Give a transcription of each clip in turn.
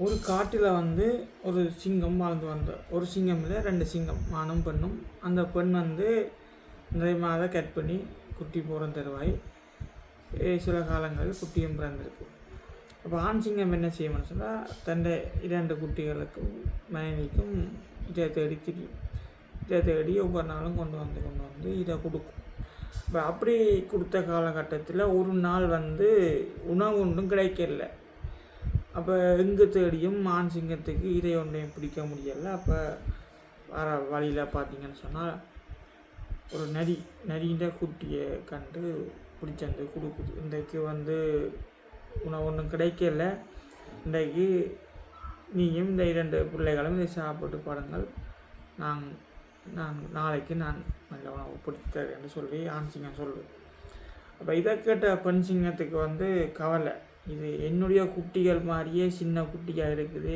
ஒரு காட்டில் வந்து ஒரு சிங்கம் வாழ்ந்து வந்த ஒரு சிங்கம் இல்லை 2 சிங்கம் ஆணும் பெண்ணும். அந்த பெண் வந்து நிறைய மாதம் கட் பண்ணி குட்டி போகிற தருவாய் சில காலங்களில் குட்டியும் பிறந்திருக்கு. அப்போ ஆண் சிங்கம் என்ன செய்யணும்னு சொன்னால் தன்னை 2 குட்டிகளுக்கும் மனைவிக்கும் இதை தேடி திரியும். இதை தேடி ஒவ்வொரு நாளும் கொண்டு வந்து இதை கொடுக்கும். இப்போ அப்படி கொடுத்த காலகட்டத்தில் ஒரு நாள் வந்து உணவு ஒன்றும் கிடைக்கல. அப்போ எங்கே தேடியும் ஆண் சிங்கத்துக்கு இதை ஒன்றையும் பிடிக்க முடியலை. அப்போ வர வழியில் பார்த்தீங்கன்னு சொன்னால் ஒரு நரின்ற குட்டியை கண்டு பிடிச்சந்து கொடுக்குது. இன்றைக்கு வந்து உணவு ஒன்றும் கிடைக்கல, இன்றைக்கு நீயும் இந்த 2 பிள்ளைகளும் இதை சாப்பிட்டு பாருங்கள், நாளைக்கு நான் நல்ல உணவு பிடித்தேன் என்று சொல்லி ஆண் சிங்கம் சொல்லுது. அப்போ இதை கேட்ட பெண் சிங்கத்துக்கு வந்து கவலை, இது என்னுடைய குட்டிகள் மாதிரியே சின்ன குட்டியாக இருக்குது,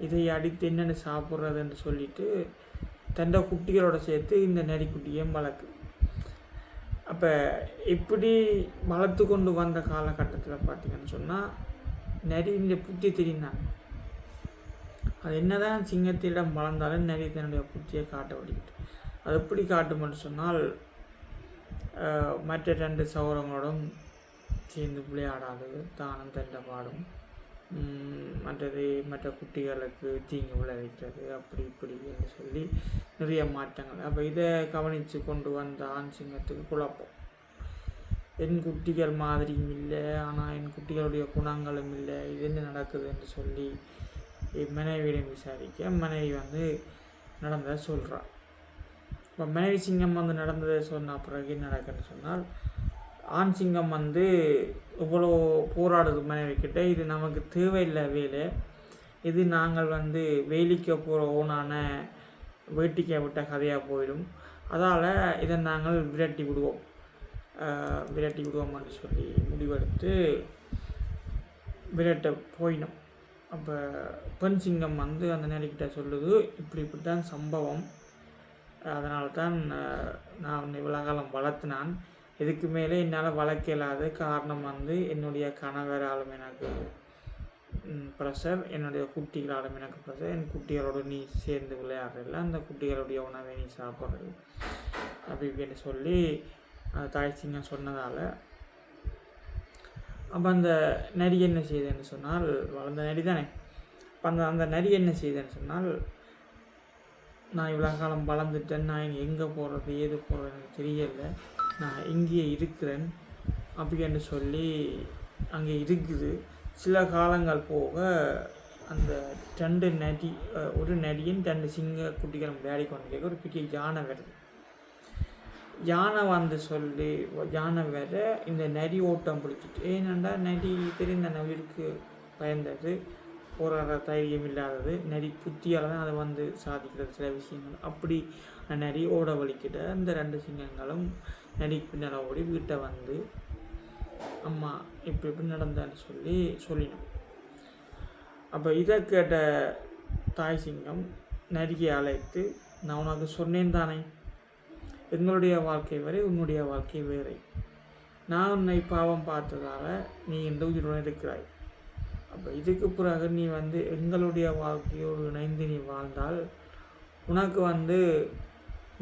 இதை அடித்து என்னென்னு சாப்பிட்றதுன்னு சொல்லிட்டு தண்டை குட்டிகளோட சேர்த்து இந்த நரிக்குட்டியும் வளர்க்கு. அப்போ இப்படி வளர்த்து கொண்டு வந்த காலகட்டத்தில் பார்த்திங்கன்னு சொன்னால் நரி இந்த புத்தி தெரிந்தாங்க. அது என்னதான் சிங்கத்திடம் வளர்ந்தாலும் நரி தன்னுடைய புத்தியை காட்ட வடிக்கிட்டு அது எப்படி காட்டும்னு சொன்னால் மற்ற 2 சௌரங்களோடும் சேர்ந்து விளையாடாது, தானும் தண்டை பாடும், மற்ற குட்டிகளுக்கு தீங்கு விளைவிக்கிறது, அப்படி இப்படி என்று சொல்லி நிறைய மாற்றங்கள். அப்போ இதை கவனித்து கொண்டு வந்த ஆண் சிங்கத்துக்கு குழப்பம். என் குட்டிகள் மாதிரியும் இல்லை, ஆனால் என் குட்டிகளுடைய குணங்களும் இல்லை, இது என்ன நடக்குது என்று சொல்லி மனைவியிடம் விசாரிக்க மனைவி வந்து நடந்ததை சொல்கிறாள். இப்போ மனைவி சிங்கம் வந்து நடந்ததை சொன்ன பிறகு என்ன நடக்குன்னு சொன்னால் ஆண் சிங்கம் வந்து இவ்வளோ போராடுது மனைவிக்கிட்ட, இது நமக்கு தேவையில்லை வேலை, இது நாங்கள் வந்து வேலிக்க போகிற ஓனான வேட்டிக்க விட்ட கதையாக போயிடும், அதால் இதை நாங்கள் விரட்டி விடுவோம்னு சொல்லி முடிவெடுத்து விரட்ட போயிடும். அப்போ பெண் சிங்கம் வந்து அந்த நரிக்கிட்ட சொல்லுது, இப்படி தான் சம்பவம், அதனால தான் நான் இவ்வளோ காலம் வளர்த்தினான், இதுக்கு மேலே என்னால் வளர்க்க இல்லாத காரணம் வந்து என்னுடைய கணவராலும் எனக்கு ப்ரெஷர், என்னுடைய குட்டிகளாலும் எனக்கு ப்ரெஷர், என் குட்டிகளோடு நீ சேர்ந்து விளையாடுறதில்ல, அந்த குட்டிகளுடைய உணவை நீ சாப்பிட்றது அப்படின்னு சொல்லி தாய் சிங்கம் சொன்னதால் அப்போ அந்த நரி என்ன செய்யுதுன்னு சொன்னால், வளர்ந்த நரி தானே, அப்போ அந்த நரி என்ன செய்யுதுன்னு சொன்னால், நான் இவ்வளோ காலம் வளர்ந்துட்டேன், நான் எங்கே போகிறது ஏது போகிறது எனக்கு தெரியலை, நான் இங்கேயே இருக்கிறேன் அப்படின்னு சொல்லி அங்கே இருக்குது. சில காலங்கள் போக அந்த 2 நரி, ஒரு நரியின் 2 சிங்க குட்டிகள் விளையாடி கொண்டு கேட்க ஒரு பெரிய யானை வருது. யானை வந்து சொல்லி யானை வேற இந்த நரி ஓட்டம் பிடிச்சிட்டு, ஏனெண்டா நரி தெரிந்த நவிற்கு பயந்தது, போராட தைரியம் இல்லாதது, நரி புத்தியால் தான் அதை வந்து சாதிக்கிறது சில விஷயங்கள். அப்படி நரி ஓட வலிக்கிட்ட அந்த 2 சிங்கங்களும் நரி பின்னால் ஓடி வீட்டை வந்து அம்மா இப்படி நடந்தான்னு சொல்லினோம். அப்போ இதை கேட்ட தாய் சிங்கம் நரியை அழைத்து, நான் உனக்கு சொன்னேன் தானே, எங்களுடைய வாழ்க்கை வேறு உன்னுடைய வாழ்க்கை வேறு, நான் உன்னை பாவம் பார்த்ததால் நீ இந்த உயிருடன் இருக்கிறாய், அப்போ இதுக்கு பிறகு நீ வந்து எங்களுடைய வாழ்க்கையோடு இணைந்து நீ வாழ்ந்தால் உனக்கு வந்து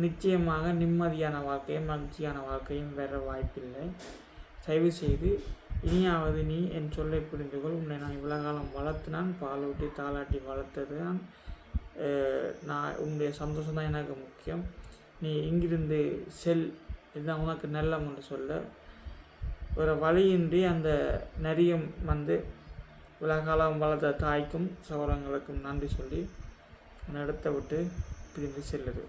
நிச்சயமாக நிம்மதியான வாழ்க்கையும் மகிழ்ச்சியான வாழ்க்கையும் வேற வாய்ப்பில்லை, தயவு செய்து இனியாவது நீ என் சொல்லை புரிந்துகொள், உன்னை நான் இவ்வளோ காலம் வளர்த்தினான், பாலூட்டி தாளாட்டி வளர்த்தது தான், நான் உன்னுடைய சந்தோஷம் தான் எனக்கு முக்கியம், நீ இங்கிருந்து செல், இதுதான் உனக்கு நல்லம் என்று சொல்ல ஒரு வழியின்றி அந்த நரியும் வந்து உலகாலம் வளர்த்த தாய்க்கும் சௌரங்களுக்கும் நன்றி சொல்லி அந்த இடத்தை விட்டு பிரிந்து செல்லுது.